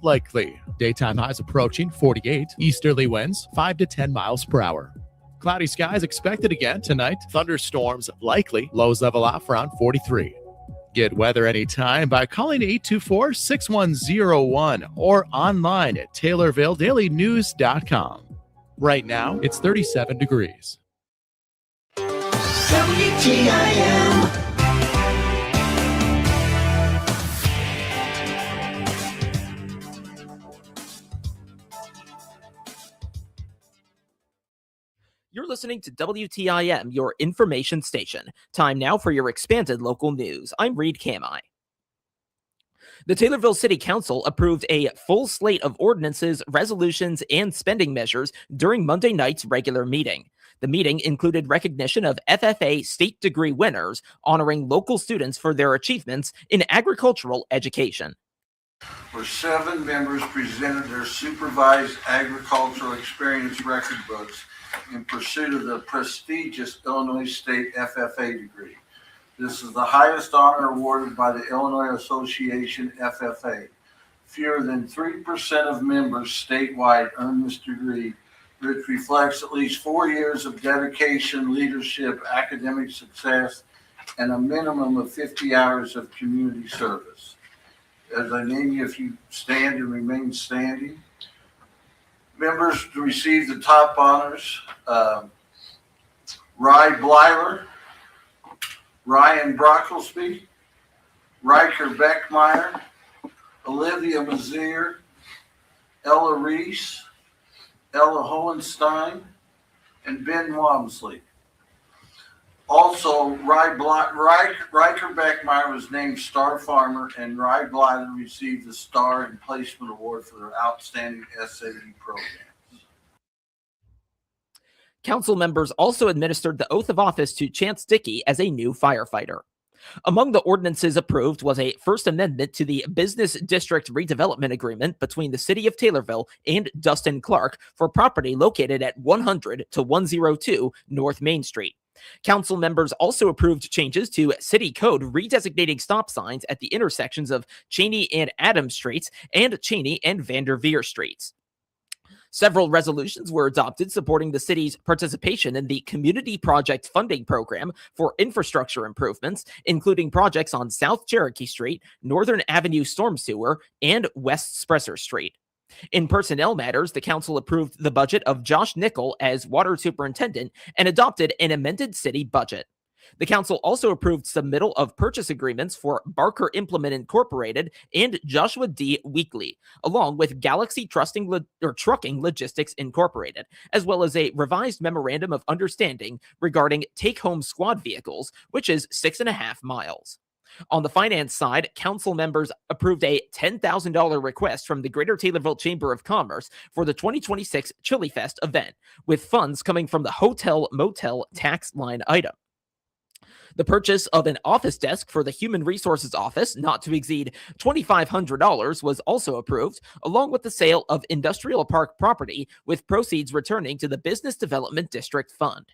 Likely. Daytime highs approaching 48. Easterly winds 5 to 10 miles per hour. Cloudy skies expected again tonight. Thunderstorms likely. Lows level off around 43. Get weather anytime by calling 824-6101 or online at TaylorvilleDailyNews.com. Right now, it's 37 degrees. WTIM. You're listening to WTIM, your information station. Time now for your expanded local news. I'm Reed Kamai. The Taylorville City Council approved a full slate of ordinances, resolutions, and spending measures during Monday night's regular meeting. The meeting included recognition of FFA state degree winners, honoring local students for their achievements in agricultural education. Where 7 members presented their supervised agricultural experience record books in pursuit of the prestigious Illinois State FFA degree. This is the highest honor awarded by the Illinois Association FFA. Fewer than 3% of members statewide earn this degree, which reflects at least 4 years of dedication, leadership, academic success, and a minimum of 50 hours of community service. As I name you, if you stand and remain standing. Members to receive the top honors, Rye Blyler, Ryan Brocklesby, Riker Beckmeyer, Olivia Mazier, Ella Reese, Ella Hohenstein, and Ben Wamsley. Also, Riker Beckmeyer was named Star Farmer, and Rye Blyler received the Star and Placement Award for their outstanding SAE programs. Council members also administered the oath of office to Chance Dickey as a new firefighter. Among the ordinances approved was a First Amendment to the Business District Redevelopment Agreement between the City of Taylorville and Dustin Clark for property located at 100 to 102 North Main Street. Council members also approved changes to City Code redesignating stop signs at the intersections of Cheney and Adams Streets and Cheney and Vanderveer Streets. Several resolutions were adopted supporting the city's participation in the Community Project Funding Program for infrastructure improvements, including projects on South Cherokee Street, Northern Avenue Storm Sewer, and West Spresser Street. In personnel matters, the council approved the budget of Josh Nickel as water superintendent and adopted an amended city budget. The council also approved submittal of purchase agreements for Barker Implement Incorporated and Joshua D. Weekly, along with Galaxy Trucking Logistics Incorporated, as well as a revised memorandum of understanding regarding take-home squad vehicles, which is 6.5 miles. On the finance side, council members approved a $10,000 request from the Greater Taylorville Chamber of Commerce for the 2026 Chili Fest event, with funds coming from the hotel motel tax line item. The purchase of an office desk for the Human Resources Office, not to exceed $2,500, was also approved, along with the sale of industrial park property, with proceeds returning to the Business Development District Fund.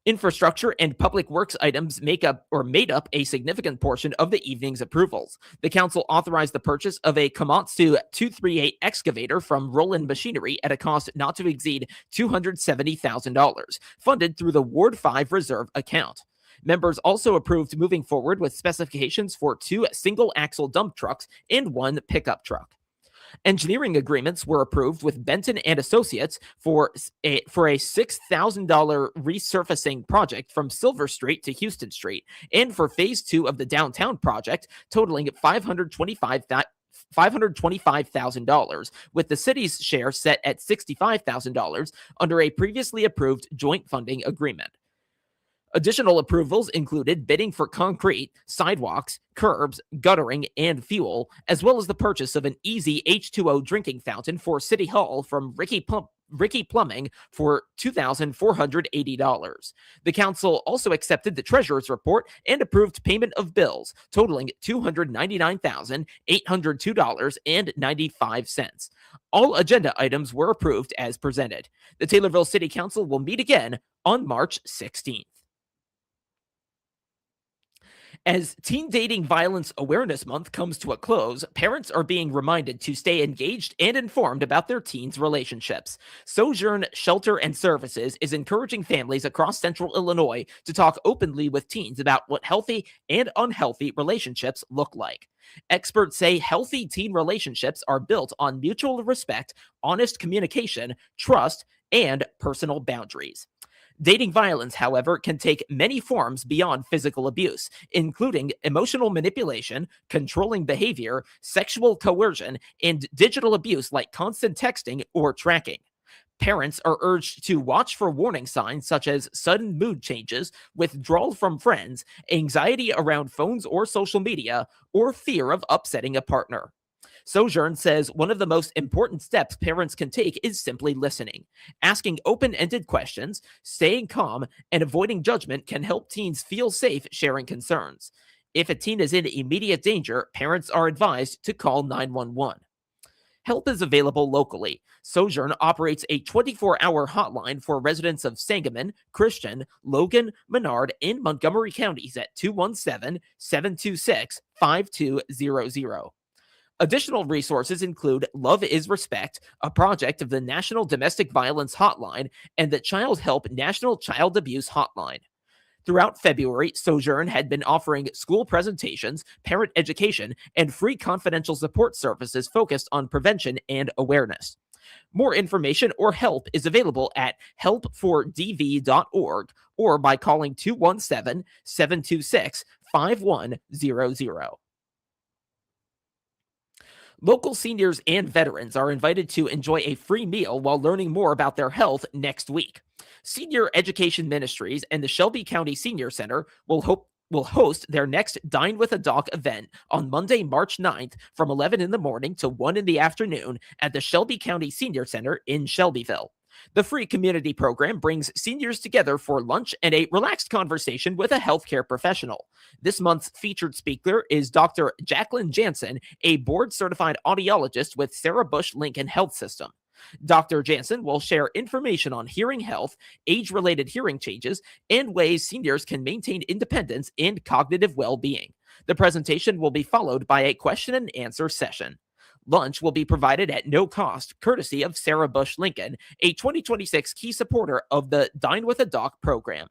Infrastructure and public works items made up a significant portion of the evening's approvals. The council authorized the purchase of a Komatsu 238 excavator from Roland Machinery at a cost not to exceed $270,000, funded through the Ward 5 reserve account. Members also approved moving forward with specifications for 2 single-axle dump trucks and 1 pickup truck. Engineering agreements were approved with Benton and Associates for a $6,000 resurfacing project from Silver Street to Houston Street, and for Phase 2 of the downtown project, totaling $525,000, with the city's share set at $65,000 under a previously approved joint funding agreement. Additional approvals included bidding for concrete, sidewalks, curbs, guttering, and fuel, as well as the purchase of an easy H2O drinking fountain for City Hall from Ricky Plumbing for $2,480. The council also accepted the treasurer's report and approved payment of bills totaling $299,802.95. All agenda items were approved as presented. The Taylorville City Council will meet again on March 16th. As Teen Dating Violence Awareness Month comes to a close, parents are being reminded to stay engaged and informed about their teens' relationships. Sojourn Shelter and Services is encouraging families across central Illinois to talk openly with teens about what healthy and unhealthy relationships look like. Experts say healthy teen relationships are built on mutual respect, honest communication, trust, and personal boundaries. Dating violence, however, can take many forms beyond physical abuse, including emotional manipulation, controlling behavior, sexual coercion, and digital abuse like constant texting or tracking. Parents are urged to watch for warning signs such as sudden mood changes, withdrawal from friends, anxiety around phones or social media, or fear of upsetting a partner. Sojourn says one of the most important steps parents can take is simply listening. Asking open ended questions, staying calm, and avoiding judgment can help teens feel safe sharing concerns. If a teen is in immediate danger, parents are advised to call 911. Help is available locally. Sojourn operates a 24-hour hotline for residents of Sangamon, Christian, Logan, Menard, and Montgomery counties at 217-726-5200. Additional resources include Love is Respect, a project of the National Domestic Violence Hotline, and the Child Help National Child Abuse Hotline. Throughout February, Sojourn had been offering school presentations, parent education, and free confidential support services focused on prevention and awareness. More information or help is available at helpfordv.org or by calling 217-726-5100. Local seniors and veterans are invited to enjoy a free meal while learning more about their health next week. Senior Education Ministries and the Shelby County Senior Center will host their next Dine with a Doc event on Monday, March 9th from 11 in the morning to 1 in the afternoon at the Shelby County Senior Center in Shelbyville. The free community program brings seniors together for lunch and a relaxed conversation with a healthcare professional. This month's featured speaker is Dr. Jacqueline Jansen, a board-certified audiologist with Sarah Bush Lincoln Health System. Dr. Jansen will share information on hearing health, age-related hearing changes, and ways seniors can maintain independence and cognitive well-being. The presentation will be followed by a question and answer session. Lunch will be provided at no cost, courtesy of Sarah Bush Lincoln, a 2026 key supporter of the Dine with a Doc program.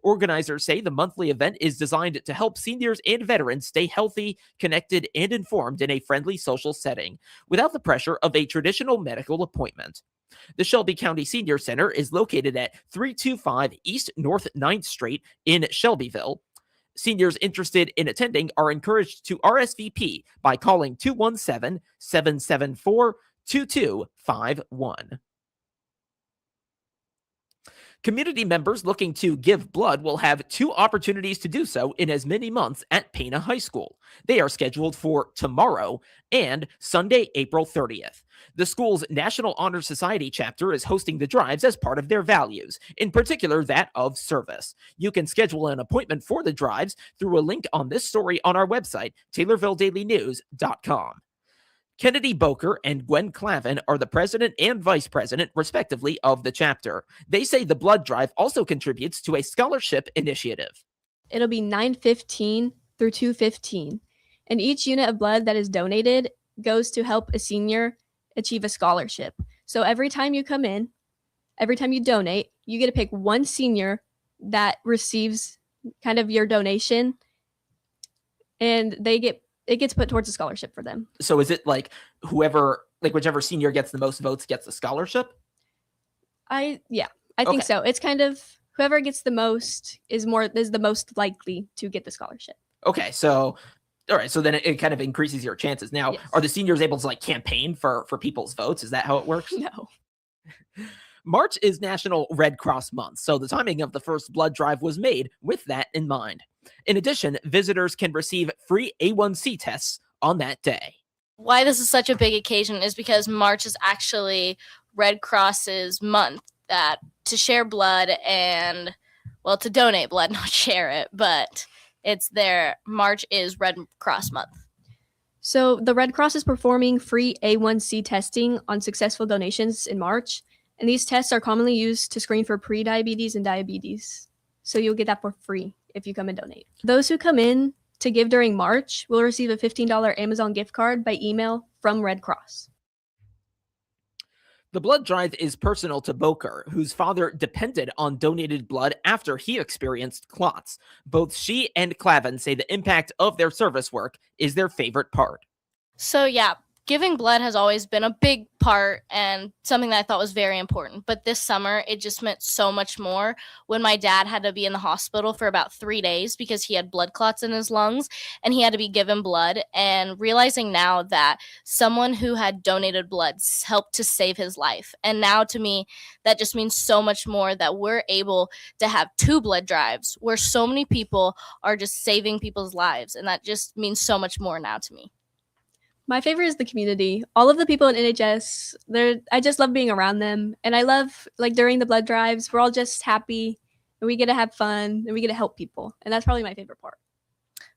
Organizers say the monthly event is designed to help seniors and veterans stay healthy, connected, and informed in a friendly social setting, without the pressure of a traditional medical appointment. The Shelby County Senior Center is located at 325 East North 9th Street in Shelbyville. Seniors interested in attending are encouraged to RSVP by calling 217-774-2251. Community members looking to give blood will have 2 opportunities to do so in as many months at Pana High School. They are scheduled for tomorrow and Sunday, April 30th. The school's National Honor Society chapter is hosting the drives as part of their values, in particular that of service. You can schedule an appointment for the drives through a link on this story on our website, TaylorvilleDailyNews.com. Kennedy Boker and Gwen Clavin are the president and vice president, respectively, of the chapter. They say the blood drive also contributes to a scholarship initiative. It'll be 9:15 through 2:15, and each unit of blood that is donated goes to help a senior achieve a scholarship. So every time you come in, every time you donate, you get to pick one senior that receives kind of your donation, and it gets put towards a scholarship for them. So is it like whichever senior gets the most votes gets the scholarship? I think so. It's kind of whoever gets the most is the most likely to get the scholarship. Okay, so all right, so then it kind of increases your chances. Now, yes. Are the seniors able to campaign for people's votes? Is that how it works? No. March is National Red Cross Month, so the timing of the first blood drive was made with that in mind. In addition, visitors can receive free A1C tests on that day. Why this is such a big occasion is because March is actually Red Cross's month to share blood and, to donate blood, not share it, but March is Red Cross Month. So the Red Cross is performing free A1C testing on successful donations in March, and these tests are commonly used to screen for pre-diabetes and diabetes. So you'll get that for free if you come and donate. Those who come in to give during March will receive a $15 Amazon gift card by email from Red Cross. The blood drive is personal to Boker, whose father depended on donated blood after he experienced clots. Both she and Clavin say the impact of their service work is their favorite part. So yeah, giving blood has always been a big part and something that I thought was very important. But this summer, it just meant so much more when my dad had to be in the hospital for about 3 days because he had blood clots in his lungs and he had to be given blood. And realizing now that someone who had donated blood helped to save his life. And now to me, that just means so much more that we're able to have 2 blood drives where so many people are just saving people's lives. And that just means so much more now to me. My favorite is the community. All of the people in NHS, I just love being around them. And I love, like, during the blood drives, we're all just happy and we get to have fun and we get to help people. And that's probably my favorite part.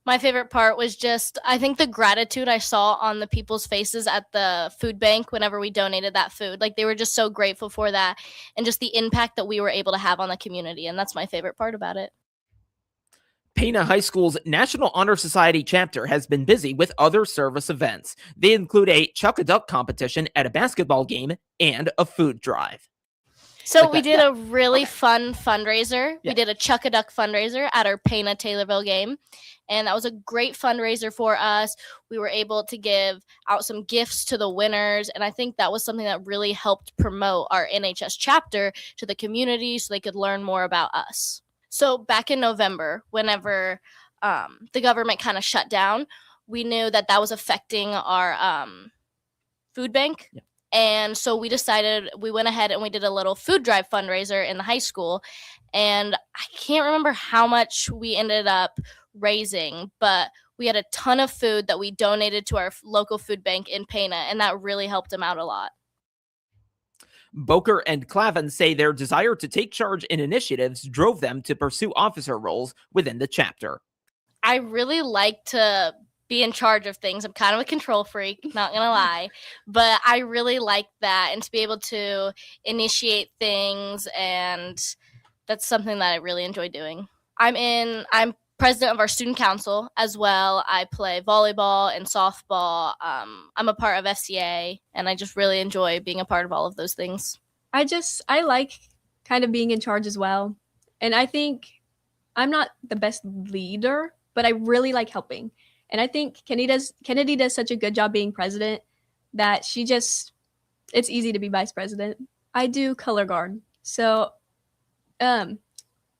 My favorite part was just, I think, the gratitude I saw on the people's faces at the food bank whenever we donated that food. Like, they were just so grateful for that and just the impact that we were able to have on the community. And that's my favorite part about it. Pana High School's National Honor Society chapter has been busy with other service events. They include a Chuck-a-Duck competition at a basketball game and a food drive. So we did a really fun fundraiser. Yeah. We did a Chuck-a-Duck fundraiser at our Pana Taylorville game. And that was a great fundraiser for us. We were able to give out some gifts to the winners. And I think that was something that really helped promote our NHS chapter to the community so they could learn more about us. So back in November, whenever the government kind of shut down, we knew that that was affecting our food bank. Yeah. And so we went ahead and we did a little food drive fundraiser in the high school. And I can't remember how much we ended up raising, but we had a ton of food that we donated to our local food bank in Pana, and that really helped them out a lot. Boker and Clavin say their desire to take charge in initiatives drove them to pursue officer roles within the chapter. I really like to be in charge of things. I'm kind of a control freak, not going to lie, but I really like that and to be able to initiate things, and that's something that I really enjoy doing. I'm president of our student council as well. I play volleyball and softball. I'm a part of FCA, and I just really enjoy being a part of all of those things. I like kind of being in charge as well. And I think I'm not the best leader, but I really like helping. And I think Kennedy does such a good job being president that it's easy to be vice president. I do color guard. So,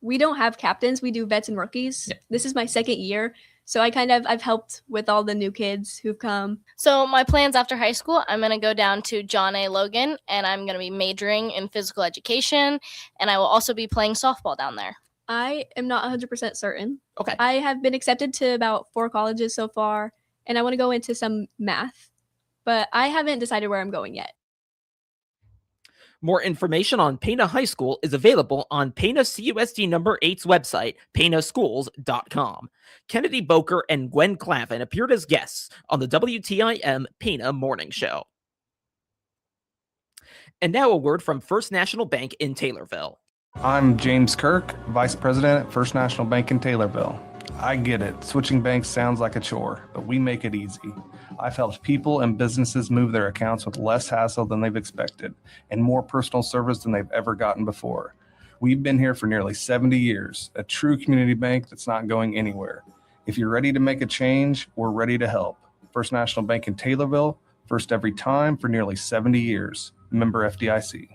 we don't have captains. We do vets and rookies. Yeah. This is my second year. So I've helped with all the new kids who've come. So my plans after high school, I'm going to go down to John A. Logan, and I'm going to be majoring in physical education. And I will also be playing softball down there. I am not 100% certain. Okay. I have been accepted to about 4 colleges so far, and I want to go into some math, but I haven't decided where I'm going yet. More information on Pana High School is available on Pana CUSD number 8's website, panaschools.com. Kennedy Boker and Gwen Clavin appeared as guests on the WTIM Pana Morning Show. And now a word from First National Bank in Taylorville. I'm James Kirk, Vice President at First National Bank in Taylorville. I get it. Switching banks sounds like a chore, but we make it easy. I've helped people and businesses move their accounts with less hassle than they've expected and more personal service than they've ever gotten before. We've been here for nearly 70 years, a true community bank that's not going anywhere. If you're ready to make a change, we're ready to help. First National Bank in Taylorville, first every time for nearly 70 years. Member FDIC.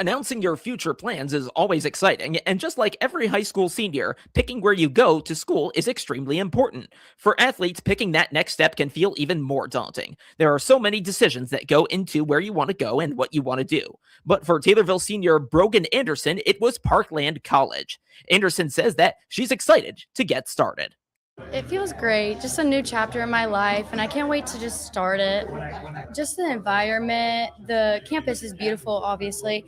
Announcing your future plans is always exciting, and just like every high school senior, picking where you go to school is extremely important. For athletes, picking that next step can feel even more daunting. There are so many decisions that go into where you want to go and what you want to do. But for Taylorville senior Brogan Anderson, it was Parkland College. Anderson says that she's excited to get started. It feels great, just a new chapter in my life, and I can't wait to just start it. Just the environment, the campus is beautiful, obviously,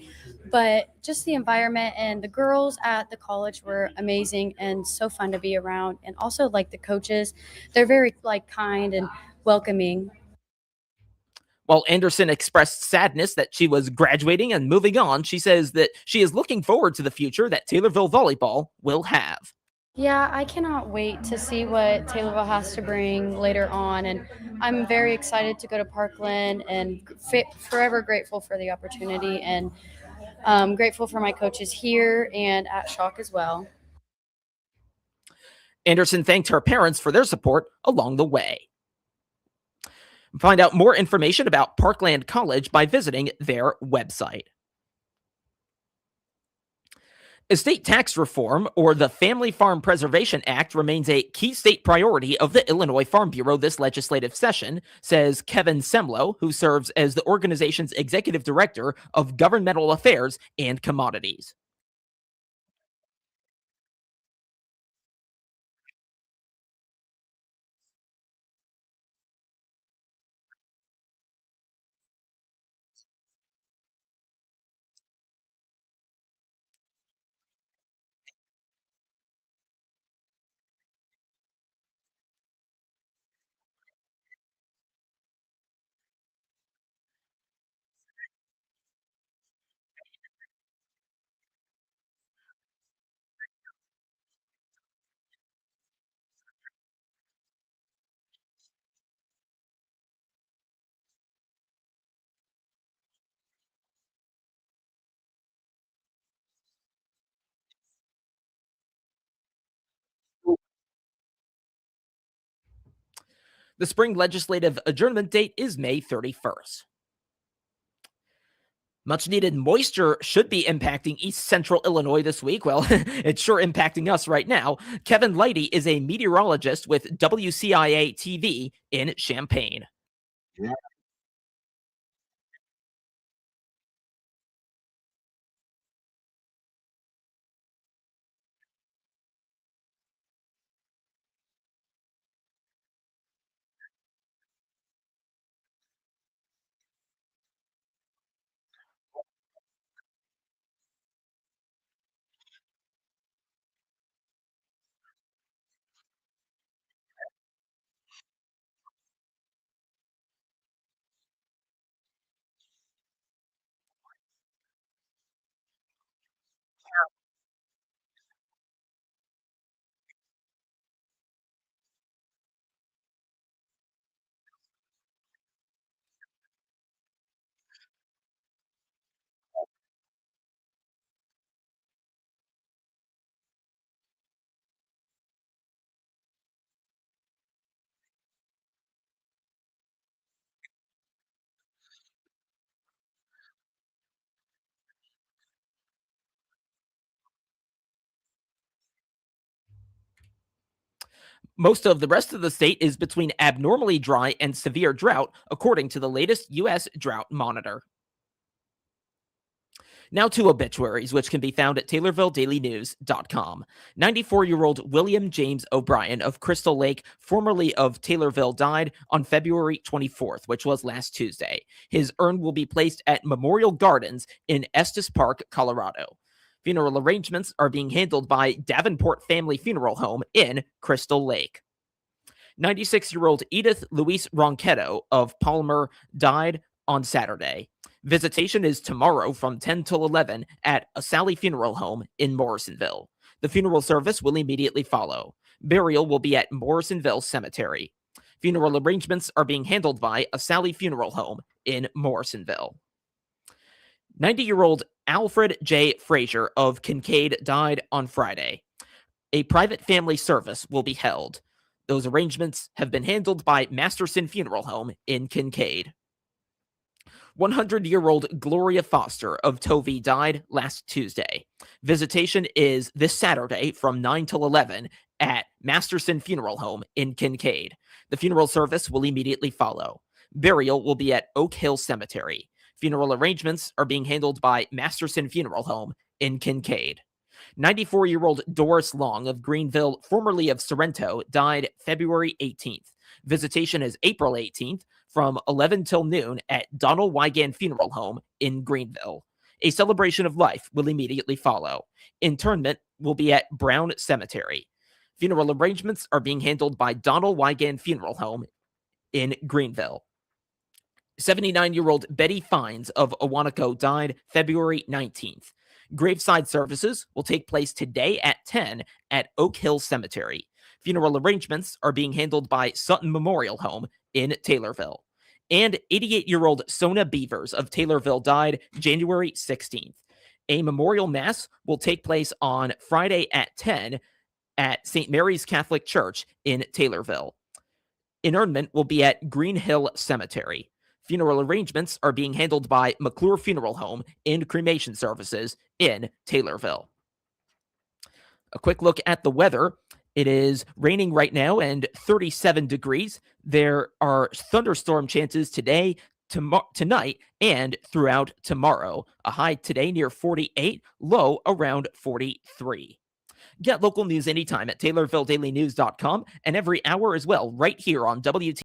but just the environment and the girls at the college were amazing and so fun to be around. And also, like, the coaches, they're very kind and welcoming. While Anderson expressed sadness that she was graduating and moving on, she says that she is looking forward to the future that Taylorville volleyball will have. Yeah, I cannot wait to see what Taylorville has to bring later on. And I'm very excited to go to Parkland and forever grateful for the opportunity and grateful for my coaches here and at Shock as well. Anderson thanked her parents for their support along the way. Find out more information about Parkland College by visiting their website. Estate tax reform, or the Family Farm Preservation Act, remains a key state priority of the Illinois Farm Bureau this legislative session, says Kevin Semlo, who serves as the organization's executive director of governmental affairs and commodities. The spring legislative adjournment date is May 31st. Much needed moisture should be impacting East Central Illinois this week. Well, it's sure impacting us right now. Kevin Leidy is a meteorologist with WCIA TV in Champaign. Yeah. Most of the rest of the state is between abnormally dry and severe drought, according to the latest U.S. Drought Monitor. Now to obituaries, which can be found at TaylorvilleDailyNews.com. 94-year-old William James O'Brien of Crystal Lake, formerly of Taylorville, died on February 24th, which was last Tuesday. His urn will be placed at Memorial Gardens in Estes Park, Colorado. Funeral arrangements are being handled by Davenport Family Funeral Home in Crystal Lake. 96-year-old Edith Louise Ronquetto of Palmer died on Saturday. Visitation is tomorrow from 10 till 11 at a Sally Funeral Home in Morrisonville. The funeral service will immediately follow. Burial will be at Morrisonville Cemetery. Funeral arrangements are being handled by a Sally Funeral Home in Morrisonville. 90-year-old Alfred J. Frazier of Kincaid died on Friday. A private family service will be held. Those arrangements have been handled by Masterson Funeral Home in Kincaid. 100-year-old Gloria Foster of Tovey died last Tuesday. Visitation is this Saturday from 9 till 11 at Masterson Funeral Home in Kincaid. The funeral service will immediately follow. Burial will be at Oak Hill Cemetery. Funeral arrangements are being handled by Masterson Funeral Home in Kincaid. 94-year-old Doris Long of Greenville, formerly of Sorrento, died February 18th. Visitation is April 18th from 11 till noon at Donald Wigan Funeral Home in Greenville. A celebration of life will immediately follow. Interment will be at Brown Cemetery. Funeral arrangements are being handled by Donald Wigan Funeral Home in Greenville. 79-year-old Betty Fines of Owanaco died February 19th. Graveside services will take place today at 10 at Oak Hill Cemetery. Funeral arrangements are being handled by Sutton Memorial Home in Taylorville. And 88-year-old Sona Beavers of Taylorville died January 16th. A memorial mass will take place on Friday at 10 at St. Mary's Catholic Church in Taylorville. Interment will be at Green Hill Cemetery. Funeral arrangements are being handled by McClure Funeral Home and cremation services in Taylorville. A quick look at the weather. It is raining right now and 37 degrees. There are thunderstorm chances today, tonight, and throughout tomorrow. A high today near 48, low around 43. Get local news anytime at TaylorvilleDailyNews.com and every hour as well right here on WTIM.